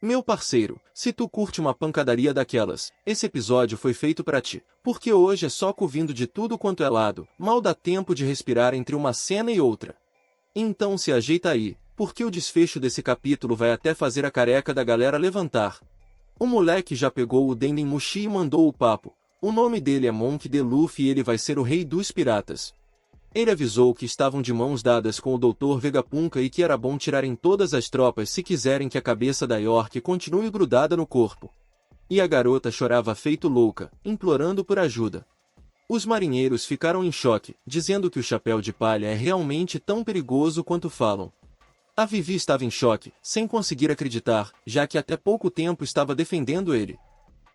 Meu parceiro, se tu curte uma pancadaria daquelas, esse episódio foi feito pra ti, porque hoje é soco vindo de tudo quanto é lado, mal dá tempo de respirar entre uma cena e outra. Então se ajeita aí, porque o desfecho desse capítulo vai até fazer a careca da galera levantar. O moleque já pegou o Denden Mushi e mandou o papo. O nome dele é Monk D. Luffy e ele vai ser o rei dos piratas. Ele avisou que estavam de mãos dadas com o Dr. Vegapunk e que era bom tirarem todas as tropas se quiserem que a cabeça da York continue grudada no corpo. E a garota chorava feito louca, implorando por ajuda. Os marinheiros ficaram em choque, dizendo que o chapéu de palha é realmente tão perigoso quanto falam. A Vivi estava em choque, sem conseguir acreditar, já que até pouco tempo estava defendendo ele.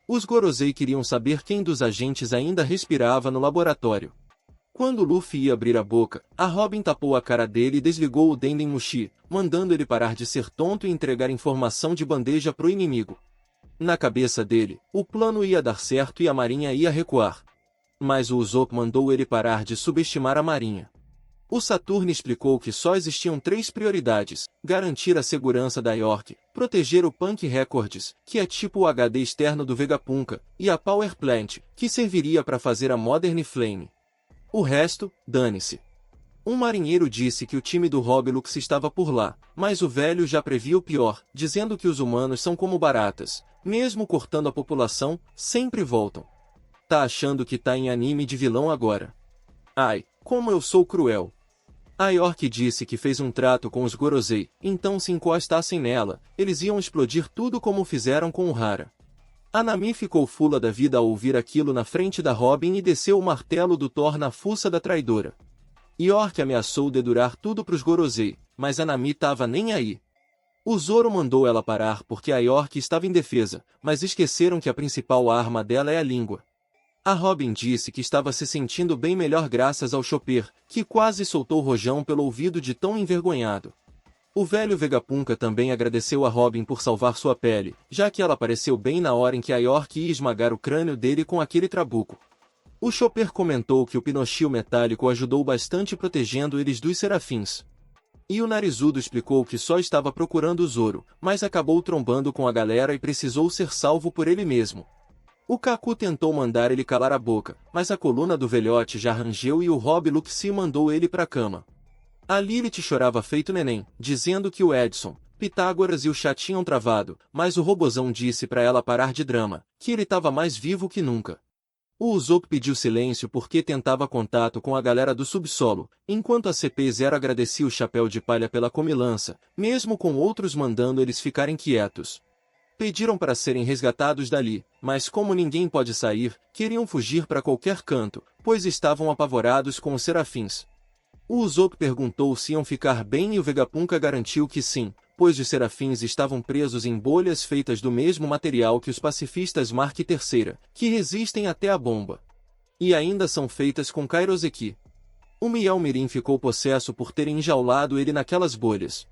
Os Gorosei queriam saber quem dos agentes ainda respirava no laboratório. Quando Luffy ia abrir a boca, a Robin tapou a cara dele e desligou o Denden Mushi, mandando ele parar de ser tonto e entregar informação de bandeja pro inimigo. Na cabeça dele, o plano ia dar certo e a marinha ia recuar. Mas o Usopp mandou ele parar de subestimar a marinha. O Saturno explicou que só existiam 3 prioridades: garantir a segurança da York, proteger o Punk Records, que é tipo o HD externo do Vegapunk, e a Power Plant, que serviria para fazer a Modern Flame. O resto, dane-se. Um marinheiro disse que o time do Robilux estava por lá, mas o velho já previa o pior, dizendo que os humanos são como baratas, mesmo cortando a população, sempre voltam. Tá achando que tá em anime de vilão agora. Ai, como eu sou cruel. A York disse que fez um trato com os Gorosei, então se encostassem nela, eles iam explodir tudo como fizeram com o Hara. A Nami ficou fula da vida ao ouvir aquilo na frente da Robin e desceu o martelo do Thor na fuça da traidora. York ameaçou dedurar tudo pros Gorosei, mas a Nami tava nem aí. O Zoro mandou ela parar porque a York estava indefesa, mas esqueceram que a principal arma dela é a língua. A Robin disse que estava se sentindo bem melhor graças ao Chopper, que quase soltou o rojão pelo ouvido de tão envergonhado. O velho Vegapunk também agradeceu a Robin por salvar sua pele, já que ela apareceu bem na hora em que a York ia esmagar o crânio dele com aquele trabuco. O Chopper comentou que o Pinochio metálico ajudou bastante protegendo eles dos serafins. E o Narizudo explicou que só estava procurando o Zoro, mas acabou trombando com a galera e precisou ser salvo por ele mesmo. O Kaku tentou mandar ele calar a boca, mas a coluna do velhote já rangeu e o Robilux mandou ele pra cama. A Lilith chorava feito neném, dizendo que o Edson, Pitágoras e o chá tinham travado, mas o robozão disse pra ela parar de drama, que ele tava mais vivo que nunca. O Usopp pediu silêncio porque tentava contato com a galera do subsolo, enquanto a CP0 agradecia o chapéu de palha pela comilança, mesmo com outros mandando eles ficarem quietos. Pediram para serem resgatados dali, mas como ninguém pode sair, queriam fugir para qualquer canto, pois estavam apavorados com os serafins. O Usopp perguntou se iam ficar bem e o Vegapunk garantiu que sim, pois os serafins estavam presos em bolhas feitas do mesmo material que os pacifistas Mark III, que resistem até a bomba. E ainda são feitas com Kairoseki. O Miel Mirim ficou possesso por terem enjaulado ele naquelas bolhas.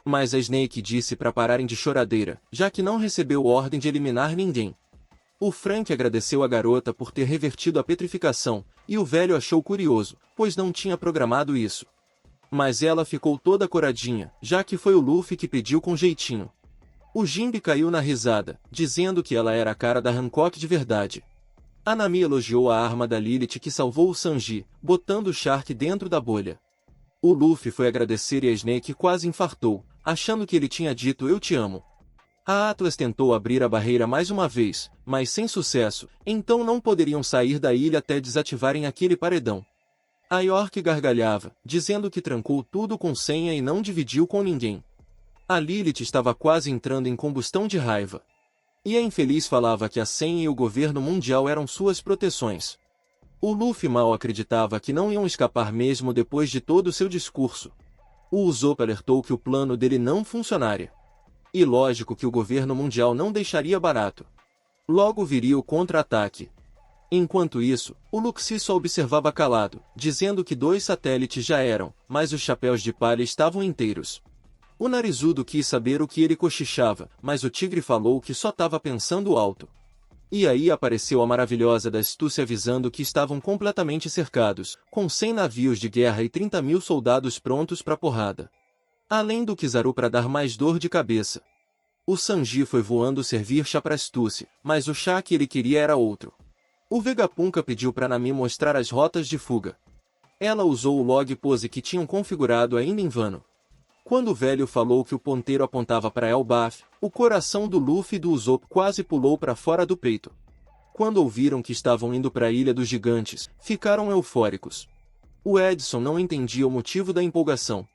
Mas a Snake disse para pararem de choradeira, já que não recebeu ordem de eliminar ninguém. O Frank agradeceu a garota por ter revertido a petrificação, e o velho achou curioso, pois não tinha programado isso. Mas ela ficou toda coradinha, já que foi o Luffy que pediu com jeitinho. O Jinbe caiu na risada, dizendo que ela era a cara da Hancock de verdade. A Nami elogiou a arma da Lilith que salvou o Sanji, botando o Shark dentro da bolha. O Luffy foi agradecer e a Snake quase infartou, achando que ele tinha dito "eu te amo". A Atlas tentou abrir a barreira mais uma vez, mas sem sucesso, então não poderiam sair da ilha até desativarem aquele paredão. A York gargalhava, dizendo que trancou tudo com senha e não dividiu com ninguém. A Lilith estava quase entrando em combustão de raiva. E a infeliz falava que a senha e o governo mundial eram suas proteções. O Luffy mal acreditava que não iam escapar mesmo depois de todo o seu discurso. O Usopp alertou que o plano dele não funcionaria. E lógico que o governo mundial não deixaria barato. Logo viria o contra-ataque. Enquanto isso, o Luxi só observava calado, dizendo que 2 satélites já eram, mas os chapéus de palha estavam inteiros. O Narizudo quis saber o que ele cochichava, mas o tigre falou que só estava pensando alto. E aí apareceu a maravilhosa da astúcia avisando que estavam completamente cercados, com 100 navios de guerra e 30.000 soldados prontos para porrada. Além do Kizaru para dar mais dor de cabeça. O Sanji foi voando servir chá para Stussy, mas o chá que ele queria era outro. O Vegapunk pediu para Nami mostrar as rotas de fuga. Ela usou o log pose que tinham configurado ainda em vano. Quando o velho falou que o ponteiro apontava para Elbaf, o coração do Luffy e do Usopp quase pulou para fora do peito. Quando ouviram que estavam indo para a Ilha dos Gigantes, ficaram eufóricos. O Edson não entendia o motivo da empolgação.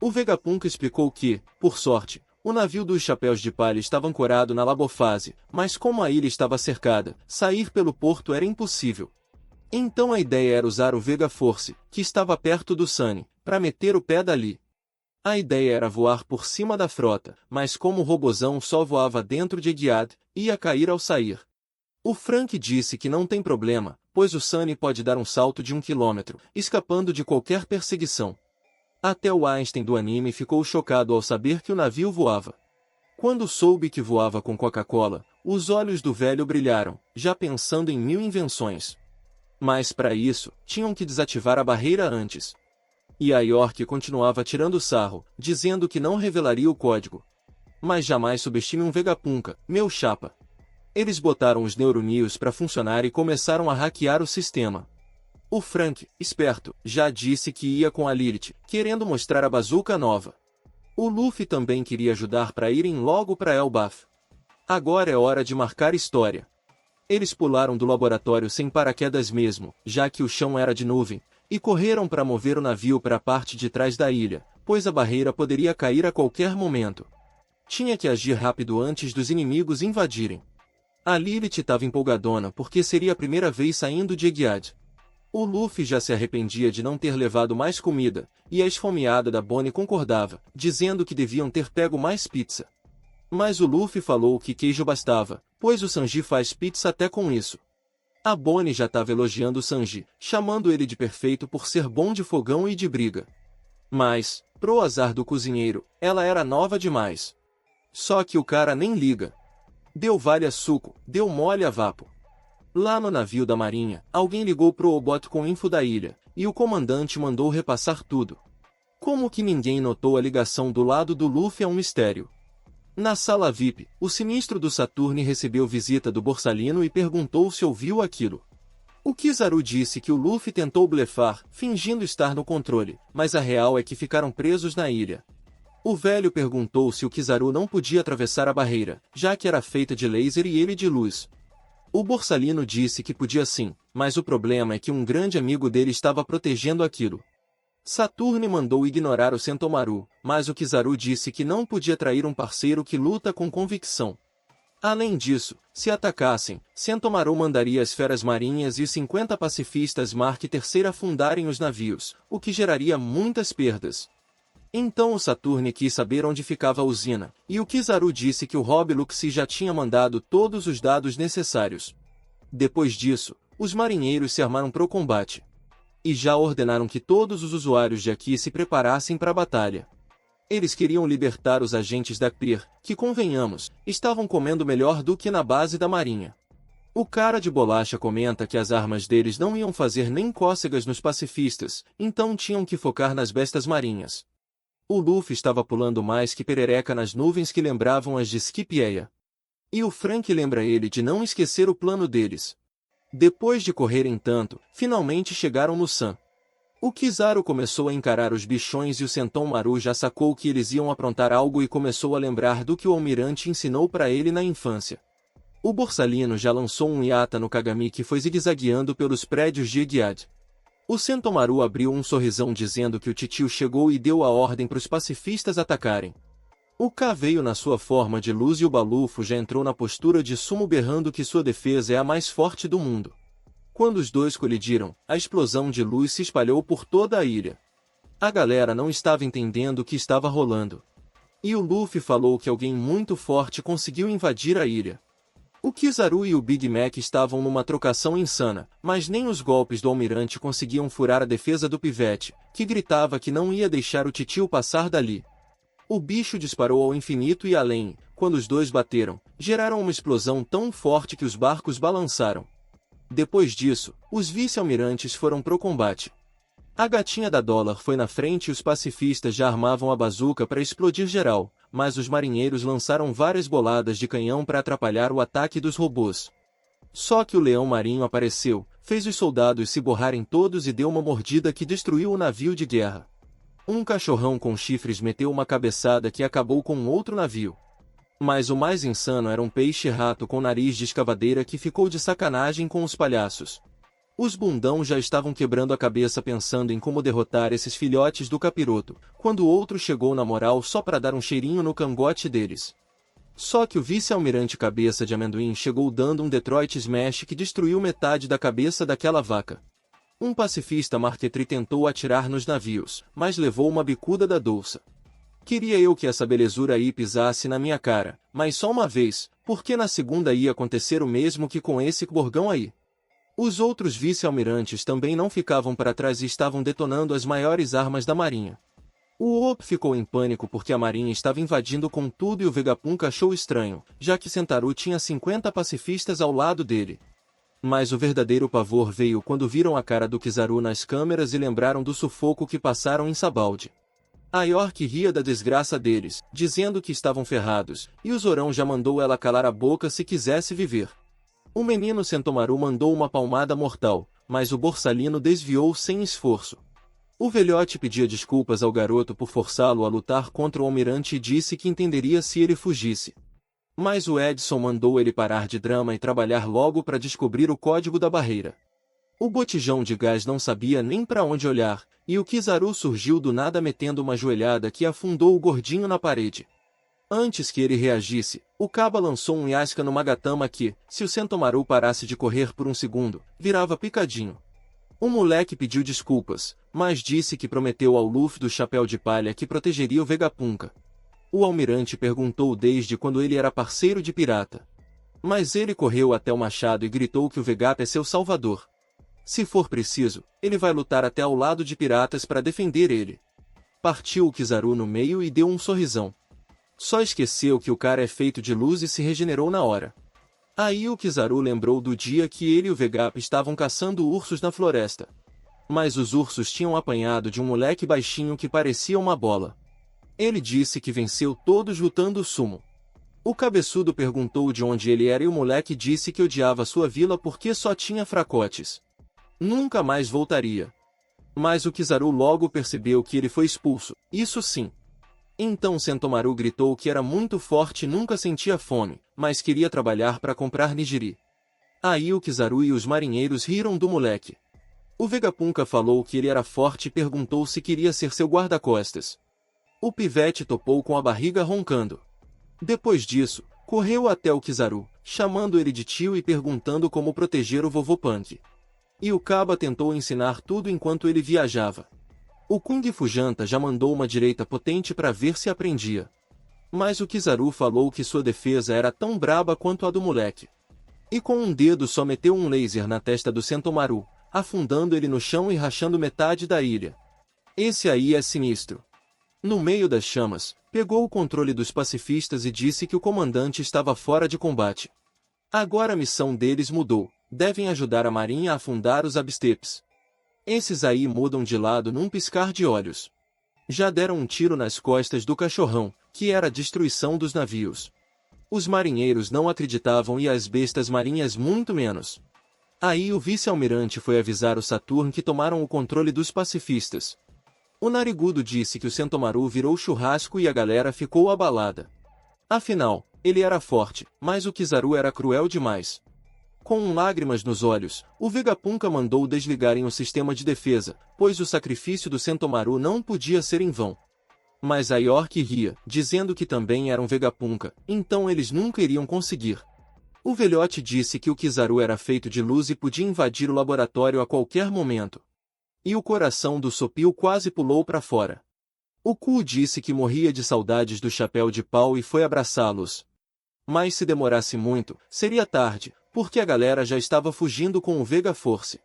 O Vegapunk explicou que, por sorte, o navio dos Chapéus de Palha estava ancorado na Labofase, mas como a ilha estava cercada, sair pelo porto era impossível. Então a ideia era usar o Vega Force, que estava perto do Sunny, para meter o pé dali. A ideia era voar por cima da frota, mas como o robozão só voava dentro de Egghead, ia cair ao sair. O Frank disse que não tem problema, pois o Sunny pode dar um salto de 1 quilômetro, escapando de qualquer perseguição. Até o Einstein do anime ficou chocado ao saber que o navio voava. Quando soube que voava com Coca-Cola, os olhos do velho brilharam, já pensando em 1000 invenções. Mas para isso, tinham que desativar a barreira antes. E a York continuava tirando sarro, dizendo que não revelaria o código. Mas jamais subestime um Vegapunka, meu chapa. Eles botaram os Neuronews para funcionar e começaram a hackear o sistema. O Frank, esperto, já disse que ia com a Lilith, querendo mostrar a bazuca nova. O Luffy também queria ajudar para irem logo para Elbaf. Agora é hora de marcar história. Eles pularam do laboratório sem paraquedas mesmo, já que o chão era de nuvem, e correram para mover o navio para a parte de trás da ilha, pois a barreira poderia cair a qualquer momento. Tinha que agir rápido antes dos inimigos invadirem. A Lilith estava empolgadona porque seria a primeira vez saindo de Egghead. O Luffy já se arrependia de não ter levado mais comida, e a esfomeada da Bonnie concordava, dizendo que deviam ter pego mais pizza. Mas o Luffy falou que queijo bastava, pois o Sanji faz pizza até com isso. A Bonnie já estava elogiando o Sanji, chamando ele de perfeito por ser bom de fogão e de briga. Mas, pro azar do cozinheiro, ela era nova demais. Só que o cara nem liga. Deu vale a suco, deu mole a vapo. Lá no navio da marinha, alguém ligou pro Obot com info da ilha, e o comandante mandou repassar tudo. Como que ninguém notou a ligação do lado do Luffy é um mistério. Na sala VIP, o sinistro do Saturne recebeu visita do Borsalino e perguntou se ouviu aquilo. O Kizaru disse que o Luffy tentou blefar, fingindo estar no controle, mas a real é que ficaram presos na ilha. O velho perguntou se o Kizaru não podia atravessar a barreira, já que era feita de laser e ele de luz. O Borsalino disse que podia sim, mas o problema é que um grande amigo dele estava protegendo aquilo. Saturne mandou ignorar o Sentomaru, mas o Kizaru disse que não podia trair um parceiro que luta com convicção. Além disso, se atacassem, Sentomaru mandaria as feras marinhas e os 50 pacifistas Mark III afundarem os navios, o que geraria muitas perdas. Então o Saturne quis saber onde ficava a usina, e o Kizaru disse que o Rob Luxi já tinha mandado todos os dados necessários. Depois disso, os marinheiros se armaram pro combate. E já ordenaram que todos os usuários de Aqui se preparassem para a batalha. Eles queriam libertar os agentes da Clear, que convenhamos, estavam comendo melhor do que na base da marinha. O cara de bolacha comenta que as armas deles não iam fazer nem cócegas nos pacifistas, então tinham que focar nas bestas marinhas. O Luffy estava pulando mais que perereca nas nuvens que lembravam as de Skip-Yeia. E o Frank lembra ele de não esquecer o plano deles. Depois de correrem tanto, finalmente chegaram no Sun. O Kizaru começou a encarar os bichões e o Sentomaru já sacou que eles iam aprontar algo e começou a lembrar do que o almirante ensinou para ele na infância. O Borsalino já lançou um Yata no Kagami que foi zigue-zagueando pelos prédios de Egghead. O Sentomaru abriu um sorrisão dizendo que o titio chegou e deu a ordem para os pacifistas atacarem. O K veio na sua forma de luz e o Balufo já entrou na postura de sumo berrando que sua defesa é a mais forte do mundo. Quando os dois colidiram, a explosão de luz se espalhou por toda a ilha. A galera não estava entendendo o que estava rolando. E o Luffy falou que alguém muito forte conseguiu invadir a ilha. O Kizaru e o Big Mac estavam numa trocação insana, mas nem os golpes do almirante conseguiam furar a defesa do pivete, que gritava que não ia deixar o titio passar dali. O bicho disparou ao infinito e além, quando os dois bateram, geraram uma explosão tão forte que os barcos balançaram. Depois disso, os vice-almirantes foram pro combate. A gatinha da Dólar foi na frente e os pacifistas já armavam a bazuca para explodir geral, mas os marinheiros lançaram várias boladas de canhão para atrapalhar o ataque dos robôs. Só que o leão marinho apareceu, fez os soldados se borrarem todos e deu uma mordida que destruiu o navio de guerra. Um cachorrão com chifres meteu uma cabeçada que acabou com outro navio. Mas o mais insano era um peixe-rato com nariz de escavadeira que ficou de sacanagem com os palhaços. Os bundão já estavam quebrando a cabeça pensando em como derrotar esses filhotes do capiroto, quando o outro chegou na moral só para dar um cheirinho no cangote deles. Só que o vice-almirante Cabeça de Amendoim chegou dando um Detroit Smash que destruiu metade da cabeça daquela vaca. Um pacifista marquetri tentou atirar nos navios, mas levou uma bicuda da Dolça. Queria eu que essa belezura aí pisasse na minha cara, mas só uma vez, porque na segunda ia acontecer o mesmo que com esse borgão aí. Os outros vice-almirantes também não ficavam para trás e estavam detonando as maiores armas da marinha. O Oop ficou em pânico porque a marinha estava invadindo com tudo e o Vegapunk achou estranho, já que Sentaru tinha 50 pacifistas ao lado dele. Mas o verdadeiro pavor veio quando viram a cara do Kizaru nas câmeras e lembraram do sufoco que passaram em Sabaldi. A York ria da desgraça deles, dizendo que estavam ferrados, e o Zorão já mandou ela calar a boca se quisesse viver. O menino Sentomaru mandou uma palmada mortal, mas o Borsalino desviou sem esforço. O velhote pedia desculpas ao garoto por forçá-lo a lutar contra o almirante e disse que entenderia se ele fugisse. Mas o Edson mandou ele parar de drama e trabalhar logo para descobrir o código da barreira. O botijão de gás não sabia nem para onde olhar, e o Kizaru surgiu do nada metendo uma joelhada que afundou o gordinho na parede. Antes que ele reagisse, o Kaba lançou um Yasuka no Magatama que, se o Sentomaru parasse de correr por um segundo, virava picadinho. O moleque pediu desculpas, mas disse que prometeu ao Luffy do Chapéu de Palha que protegeria o Vegapunk. O almirante perguntou desde quando ele era parceiro de pirata. Mas ele correu até o machado e gritou que o Vegap é seu salvador. Se for preciso, ele vai lutar até ao lado de piratas para defender ele. Partiu o Kizaru no meio e deu um sorrisão. Só esqueceu que o cara é feito de luz e se regenerou na hora. Aí o Kizaru lembrou do dia que ele e o Vegap estavam caçando ursos na floresta. Mas os ursos tinham apanhado de um moleque baixinho que parecia uma bola. Ele disse que venceu todos lutando sumo. O cabeçudo perguntou de onde ele era e o moleque disse que odiava sua vila porque só tinha fracotes. Nunca mais voltaria. Mas o Kizaru logo percebeu que ele foi expulso, isso sim. Então Sentomaru gritou que era muito forte e nunca sentia fome, mas queria trabalhar para comprar nigiri. Aí o Kizaru e os marinheiros riram do moleque. O Vegapunk falou que ele era forte e perguntou se queria ser seu guarda-costas. O pivete topou com a barriga roncando. Depois disso, correu até o Kizaru, chamando ele de tio e perguntando como proteger o vovô Punk. E o Kaba tentou ensinar tudo enquanto ele viajava. O Kung Fujanta já mandou uma direita potente para ver se aprendia. Mas o Kizaru falou que sua defesa era tão braba quanto a do moleque. E com um dedo só meteu um laser na testa do Sentomaru, afundando ele no chão e rachando metade da ilha. Esse aí é sinistro. No meio das chamas, pegou o controle dos pacifistas e disse que o comandante estava fora de combate. Agora a missão deles mudou, devem ajudar a marinha a afundar os abstepes. Esses aí mudam de lado num piscar de olhos. Já deram um tiro nas costas do cachorrão, que era a destruição dos navios. Os marinheiros não acreditavam e as bestas marinhas muito menos. Aí o vice-almirante foi avisar o Saturn que tomaram o controle dos pacifistas. O narigudo disse que o Sentomaru virou churrasco e a galera ficou abalada. Afinal, ele era forte, mas o Kizaru era cruel demais. Com lágrimas nos olhos, o Vegapunk mandou desligarem o sistema de defesa, pois o sacrifício do Sentomaru não podia ser em vão. Mas a York ria, dizendo que também era um Vegapunk, então eles nunca iriam conseguir. O velhote disse que o Kizaru era feito de luz e podia invadir o laboratório a qualquer momento. E o coração do Sopio quase pulou para fora. O Ku disse que morria de saudades do chapéu de pau e foi abraçá-los. Mas se demorasse muito, seria tarde, porque a galera já estava fugindo com o Vega Force.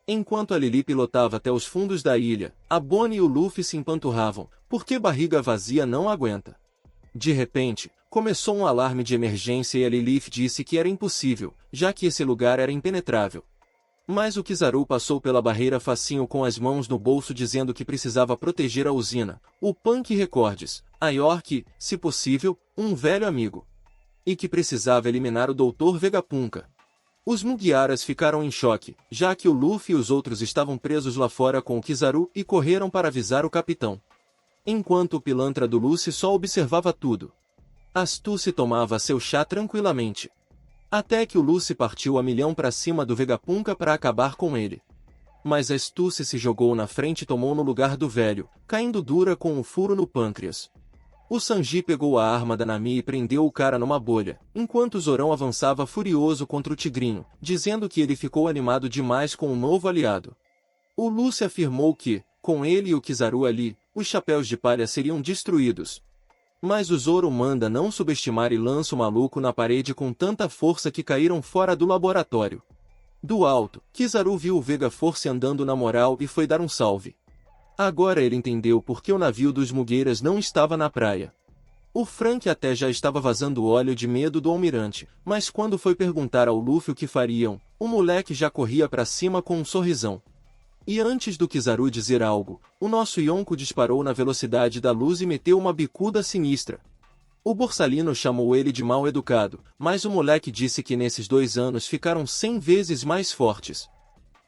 Enquanto a Lili pilotava até os fundos da ilha, a Bonnie e o Luffy se empanturravam, porque barriga vazia não aguenta. De repente, começou um alarme de emergência e a Lilith disse que era impossível, já que esse lugar era impenetrável. Mas o Kizaru passou pela barreira facinho com as mãos no bolso dizendo que precisava proteger a usina, o Punk Records, a York, se possível, um velho amigo. E que precisava eliminar o Dr. Vegapunk. Os Mugiaras ficaram em choque, já que o Luffy e os outros estavam presos lá fora com o Kizaru e correram para avisar o capitão. Enquanto o pilantra do Lucy só observava tudo. Astuce tomava seu chá tranquilamente. Até que o Lucy partiu a milhão para cima do Vegapunk para acabar com ele. Mas Astuce se jogou na frente e tomou no lugar do velho, caindo dura com um furo no pâncreas. O Sanji pegou a arma da Nami e prendeu o cara numa bolha, enquanto Zorão avançava furioso contra o Tigrinho, dizendo que ele ficou animado demais com o novo aliado. O Lucy afirmou que, com ele e o Kizaru ali, os chapéus de palha seriam destruídos. Mas o Zoro manda não subestimar e lança o maluco na parede com tanta força que caíram fora do laboratório. Do alto, Kizaru viu o Vega Force andando na moral e foi dar um salve. Agora ele entendeu por que o navio dos Mugueiras não estava na praia. O Frank até já estava vazando óleo de medo do almirante, mas quando foi perguntar ao Luffy o que fariam, o moleque já corria para cima com um sorrisão. E antes do Kizaru dizer algo, o nosso Yonko disparou na velocidade da luz e meteu uma bicuda sinistra. O Borsalino chamou ele de mal educado, mas o moleque disse que nesses 2 anos ficaram 100 vezes mais fortes.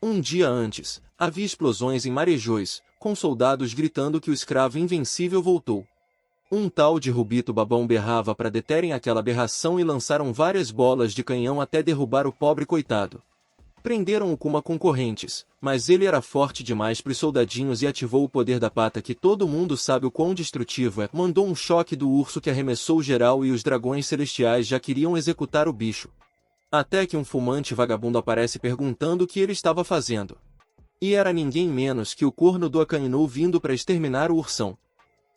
Um dia antes, havia explosões em Marejões, com soldados gritando que o escravo invencível voltou. Um tal de Rubito Babão berrava para deterem aquela aberração e lançaram várias bolas de canhão até derrubar o pobre coitado. Prenderam-o com uma concorrentes, mas ele era forte demais para os soldadinhos e ativou o poder da pata que todo mundo sabe o quão destrutivo é. Mandou um choque do urso que arremessou geral e os dragões celestiais já queriam executar o bicho. Até que um fumante vagabundo aparece perguntando o que ele estava fazendo. E era ninguém menos que o corno do Akainu vindo para exterminar o ursão.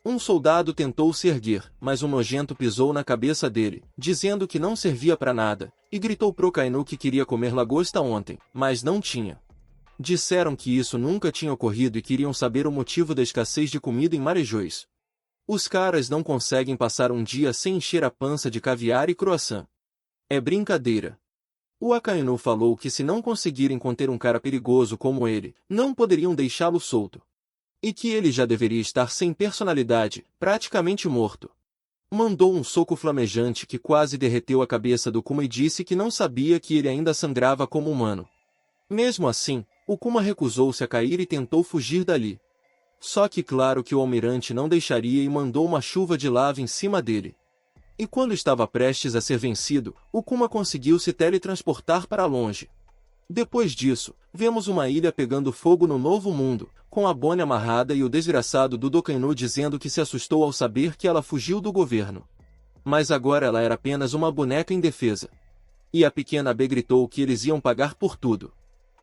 Um soldado tentou se erguer, mas um nojento pisou na cabeça dele, dizendo que não servia para nada, e gritou pro Akainu que queria comer lagosta ontem, mas não tinha. Disseram que isso nunca tinha ocorrido e queriam saber o motivo da escassez de comida em Marejões. Os caras não conseguem passar um dia sem encher a pança de caviar e croissant. É brincadeira. O Akainu falou que se não conseguirem conter um cara perigoso como ele, não poderiam deixá-lo solto. E que ele já deveria estar sem personalidade, praticamente morto. Mandou um soco flamejante que quase derreteu a cabeça do Kuma e disse que não sabia que ele ainda sangrava como humano. Mesmo assim, o Kuma recusou-se a cair e tentou fugir dali. Só que claro que o almirante não deixaria e mandou uma chuva de lava em cima dele. E quando estava prestes a ser vencido, o Kuma conseguiu se teletransportar para longe. Depois disso, vemos uma ilha pegando fogo no Novo Mundo, com a Bonnie amarrada e o desgraçado do Dokainu dizendo que se assustou ao saber que ela fugiu do governo. Mas agora ela era apenas uma boneca indefesa. E a pequena B gritou que eles iam pagar por tudo.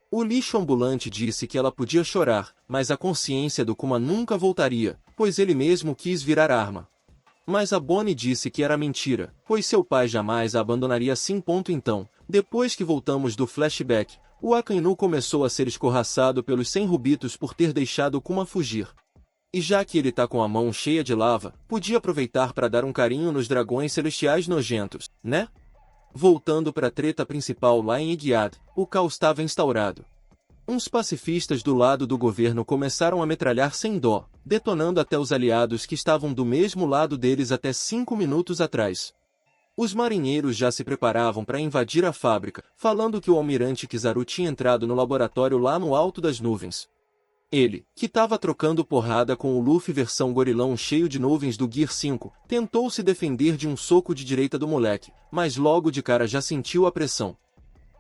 O lixo ambulante disse que ela podia chorar, mas a consciência do Kuma nunca voltaria, pois ele mesmo quis virar arma. Mas a Bonnie disse que era mentira, pois seu pai jamais a abandonaria assim. Então, depois que voltamos do flashback, o Akainu começou a ser escorraçado pelos 100 rubitos por ter deixado o Kuma fugir. E já que ele tá com a mão cheia de lava, podia aproveitar para dar um carinho nos dragões celestiais nojentos, né? Voltando para a treta principal lá em Igiad, o caos estava instaurado. Uns pacifistas do lado do governo começaram a metralhar sem dó, detonando até os aliados que estavam do mesmo lado deles até 5 minutos atrás. Os marinheiros já se preparavam para invadir a fábrica, falando que o almirante Kizaru tinha entrado no laboratório lá no alto das nuvens. Ele, que estava trocando porrada com o Luffy versão gorilão cheio de nuvens do Gear 5, tentou se defender de um soco de direita do moleque, mas logo de cara já sentiu a pressão.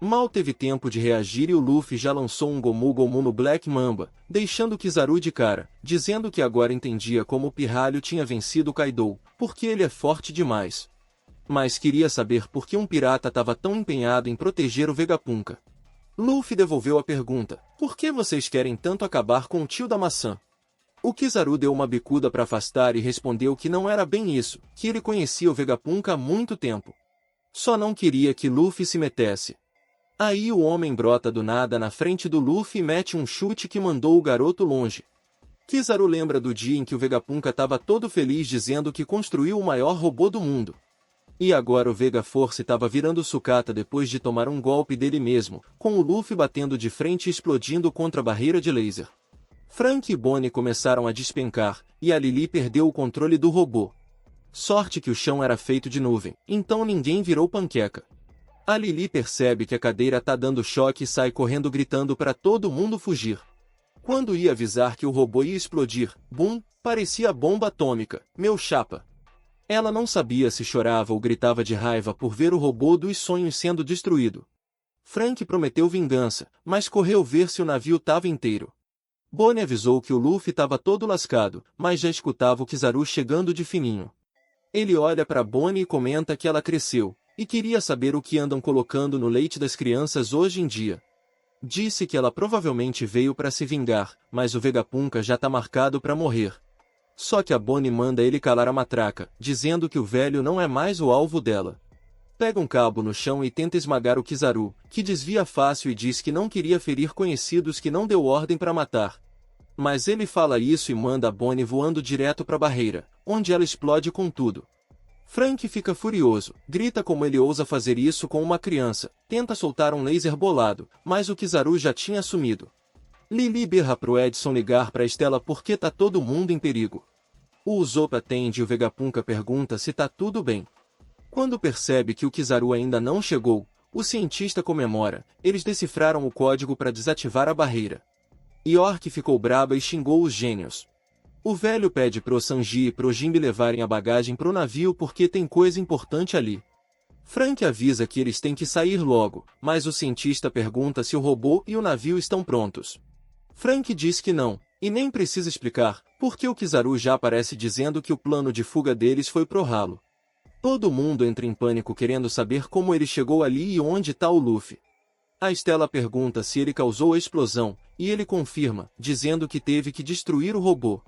Mal teve tempo de reagir e o Luffy já lançou um Gomu Gomu no Black Mamba, deixando Kizaru de cara, dizendo que agora entendia como o pirralho tinha vencido Kaido, porque ele é forte demais. Mas queria saber por que um pirata estava tão empenhado em proteger o Vegapunk. Luffy devolveu a pergunta: por que vocês querem tanto acabar com o tio da maçã? O Kizaru deu uma bicuda para afastar e respondeu que não era bem isso, que ele conhecia o Vegapunk há muito tempo. Só não queria que Luffy se metesse. Aí o homem brota do nada na frente do Luffy e mete um chute que mandou o garoto longe. Kizaru lembra do dia em que o Vegapunk estava todo feliz dizendo que construiu o maior robô do mundo. E agora o Vega Force estava virando sucata depois de tomar um golpe dele mesmo, com o Luffy batendo de frente e explodindo contra a barreira de laser. Frank e Bonnie começaram a despencar, e a Lily perdeu o controle do robô. Sorte que o chão era feito de nuvem, então ninguém virou panqueca. A Lily percebe que a cadeira tá dando choque e sai correndo gritando para todo mundo fugir. Quando ia avisar que o robô ia explodir, bum, parecia bomba atômica, meu chapa. Ela não sabia se chorava ou gritava de raiva por ver o robô dos sonhos sendo destruído. Frank prometeu vingança, mas correu ver se o navio estava inteiro. Bonnie avisou que o Luffy estava todo lascado, mas já escutava o Kizaru chegando de fininho. Ele olha para Bonnie e comenta que ela cresceu, e queria saber o que andam colocando no leite das crianças hoje em dia. Disse que ela provavelmente veio para se vingar, mas o Vegapunk já tá marcado para morrer. Só que a Bonnie manda ele calar a matraca, dizendo que o velho não é mais o alvo dela. Pega um cabo no chão e tenta esmagar o Kizaru, que desvia fácil e diz que não queria ferir conhecidos que não deu ordem para matar. Mas ele fala isso e manda a Bonnie voando direto para a barreira, onde ela explode com tudo. Frank fica furioso, grita como ele ousa fazer isso com uma criança, tenta soltar um laser bolado, mas o Kizaru já tinha sumido. Lily berra pro Edson ligar para Stella porque tá todo mundo em perigo. O Usopp atende e o Vegapunk pergunta se tá tudo bem. Quando percebe que o Kizaru ainda não chegou, o cientista comemora, eles decifraram o código para desativar a barreira. York ficou braba e xingou os gênios. O velho pede pro Sanji e pro Jinbe levarem a bagagem pro navio porque tem coisa importante ali. Frank avisa que eles têm que sair logo, mas o cientista pergunta se o robô e o navio estão prontos. Frank diz que não, e nem precisa explicar, porque o Kizaru já aparece dizendo que o plano de fuga deles foi pro ralo. Todo mundo entra em pânico querendo saber como ele chegou ali e onde tá o Luffy. A Stella pergunta se ele causou a explosão, e ele confirma, dizendo que teve que destruir o robô.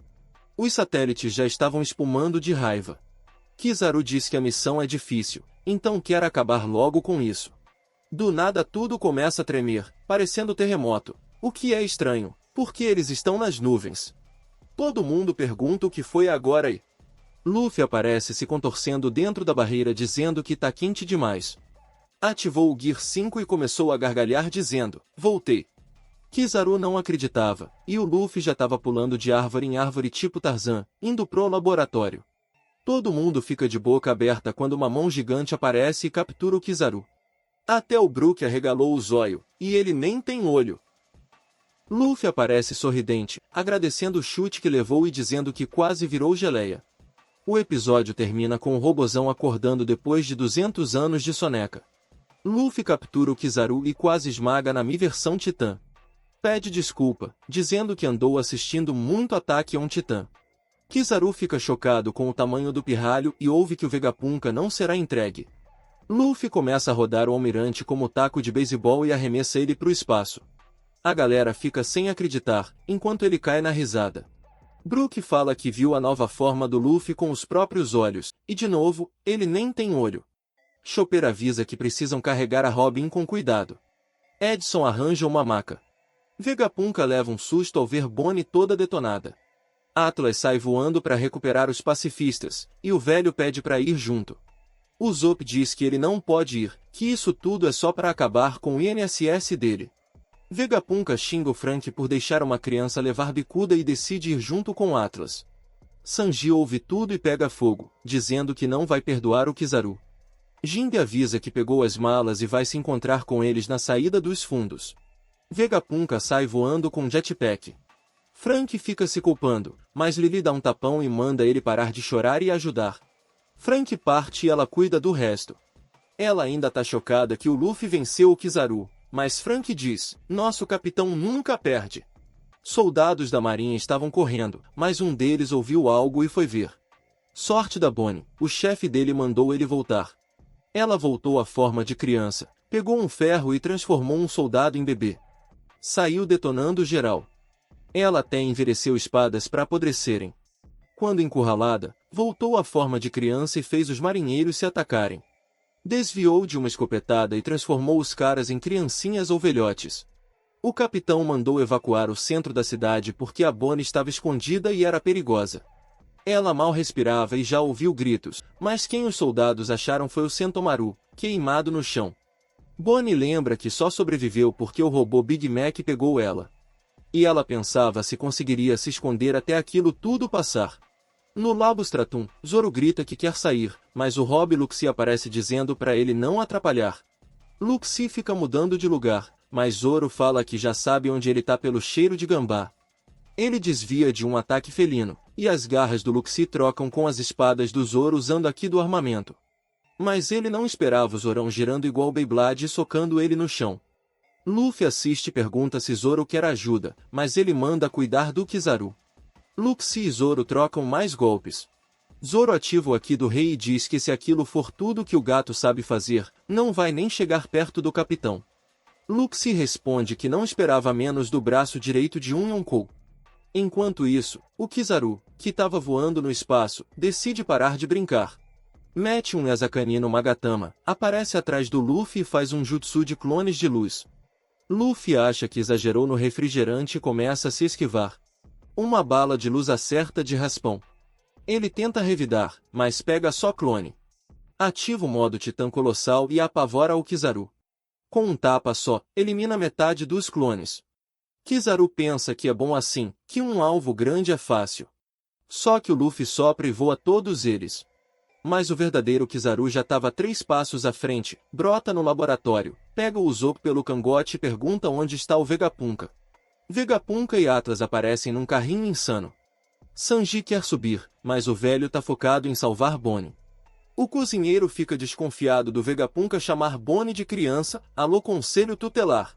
Os satélites já estavam espumando de raiva. Kizaru diz que a missão é difícil, então quer acabar logo com isso. Do nada tudo começa a tremer, parecendo terremoto, o que é estranho, porque eles estão nas nuvens. Todo mundo pergunta o que foi agora e Luffy aparece se contorcendo dentro da barreira dizendo que tá quente demais. Ativou o Gear 5 e começou a gargalhar dizendo, voltei. Kizaru não acreditava, e o Luffy já estava pulando de árvore em árvore tipo Tarzan, indo pro laboratório. Todo mundo fica de boca aberta quando uma mão gigante aparece e captura o Kizaru. Até o Brook arregalou o zóio, e ele nem tem olho. Luffy aparece sorridente, agradecendo o chute que levou e dizendo que quase virou geleia. O episódio termina com o robozão acordando depois de 200 anos de soneca. Luffy captura o Kizaru e quase esmaga na Mi versão Titã. Pede desculpa, dizendo que andou assistindo muito Ataque a um Titã. Kizaru fica chocado com o tamanho do pirralho e ouve que o Vegapunk não será entregue. Luffy começa a rodar o almirante como taco de beisebol e arremessa ele pro espaço. A galera fica sem acreditar, enquanto ele cai na risada. Brook fala que viu a nova forma do Luffy com os próprios olhos, e de novo, ele nem tem olho. Chopper avisa que precisam carregar a Robin com cuidado. Edson arranja uma maca. Vegapunk leva um susto ao ver Bonnie toda detonada. Atlas sai voando para recuperar os pacifistas, e o velho pede para ir junto. Usopp diz que ele não pode ir, que isso tudo é só para acabar com o INSS dele. Vegapunk xinga o Frank por deixar uma criança levar bicuda e decide ir junto com Atlas. Sanji ouve tudo e pega fogo, dizendo que não vai perdoar o Kizaru. Jinbe avisa que pegou as malas e vai se encontrar com eles na saída dos fundos. Vegapunk sai voando com jetpack. Frank fica se culpando, mas Lily dá um tapão e manda ele parar de chorar e ajudar. Frank parte e ela cuida do resto. Ela ainda tá chocada que o Luffy venceu o Kizaru, mas Frank diz, nosso capitão nunca perde. Soldados da marinha estavam correndo, mas um deles ouviu algo e foi ver. Sorte da Bonnie, o chefe dele mandou ele voltar. Ela voltou à forma de criança, pegou um ferro e transformou um soldado em bebê. Saiu detonando geral. Ela até envelheceu espadas para apodrecerem. Quando encurralada, voltou à forma de criança e fez os marinheiros se atacarem. Desviou de uma escopetada e transformou os caras em criancinhas ou velhotes. O capitão mandou evacuar o centro da cidade porque a Bonnie estava escondida e era perigosa. Ela mal respirava e já ouviu gritos, mas quem os soldados acharam foi o Sentomaru, queimado no chão. Bonnie lembra que só sobreviveu porque o robô Big Mac pegou ela. E ela pensava se conseguiria se esconder até aquilo tudo passar. No Labo Stratum, Zoro grita que quer sair, mas o Rob Luxie aparece dizendo para ele não atrapalhar. Luxie fica mudando de lugar, mas Zoro fala que já sabe onde ele tá pelo cheiro de gambá. Ele desvia de um ataque felino, e as garras do Luxie trocam com as espadas do Zoro usando aqui do armamento. Mas ele não esperava o Zorão girando igual Beyblade e socando ele no chão. Luffy assiste e pergunta se Zoro quer ajuda, mas ele manda cuidar do Kizaru. Luxie e Zoro trocam mais golpes. Zoro ativa o Haki do rei e diz que se aquilo for tudo que o gato sabe fazer, não vai nem chegar perto do capitão. Luxie responde que não esperava menos do braço direito de um Yonkou. Enquanto isso, o Kizaru, que estava voando no espaço, decide parar de brincar. Mete um Yazakani no Magatama, aparece atrás do Luffy e faz um jutsu de clones de luz. Luffy acha que exagerou no refrigerante e começa a se esquivar. Uma bala de luz acerta de raspão. Ele tenta revidar, mas pega só clone. Ativa o modo Titã Colossal e apavora o Kizaru. Com um tapa só, elimina metade dos clones. Kizaru pensa que é bom assim, que um alvo grande é fácil. Só que o Luffy sopra e voa todos eles. Mas o verdadeiro Kizaru já estava 3 passos à frente, brota no laboratório, pega o Usopp pelo cangote e pergunta onde está o Vegapunk. Vegapunk e Atlas aparecem num carrinho insano. Sanji quer subir, mas o velho tá focado em salvar Bonnie. O cozinheiro fica desconfiado do Vegapunk chamar Bonnie de criança, alô conselho tutelar.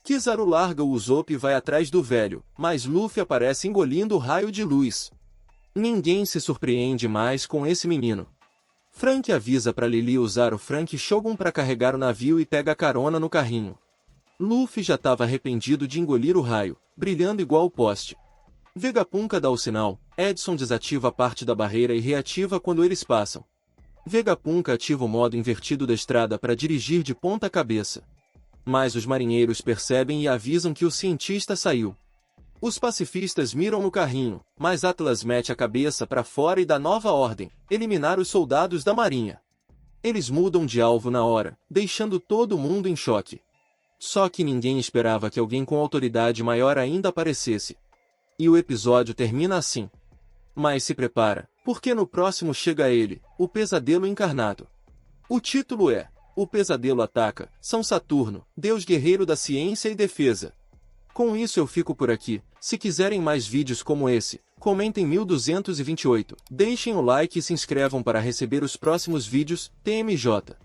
Kizaru larga o Usopp e vai atrás do velho, mas Luffy aparece engolindo o raio de luz. Ninguém se surpreende mais com esse menino. Frank avisa para Lily usar o Frank Shogun para carregar o navio e pega a carona no carrinho. Luffy já estava arrependido de engolir o raio, brilhando igual o poste. Vegapunk dá o sinal, Edson desativa a parte da barreira e reativa quando eles passam. Vegapunk ativa o modo invertido da estrada para dirigir de ponta cabeça. Mas os marinheiros percebem e avisam que o cientista saiu. Os pacifistas miram no carrinho, mas Atlas mete a cabeça para fora e dá nova ordem, eliminar os soldados da marinha. Eles mudam de alvo na hora, deixando todo mundo em choque. Só que ninguém esperava que alguém com autoridade maior ainda aparecesse. E o episódio termina assim. Mas se prepara, porque no próximo chega ele, o Pesadelo Encarnado. O título é O Pesadelo Ataca, São Saturno, Deus Guerreiro da Ciência e Defesa. Com isso eu fico por aqui. Se quiserem mais vídeos como esse, comentem 1228, deixem o like e se inscrevam para receber os próximos vídeos. TMJ.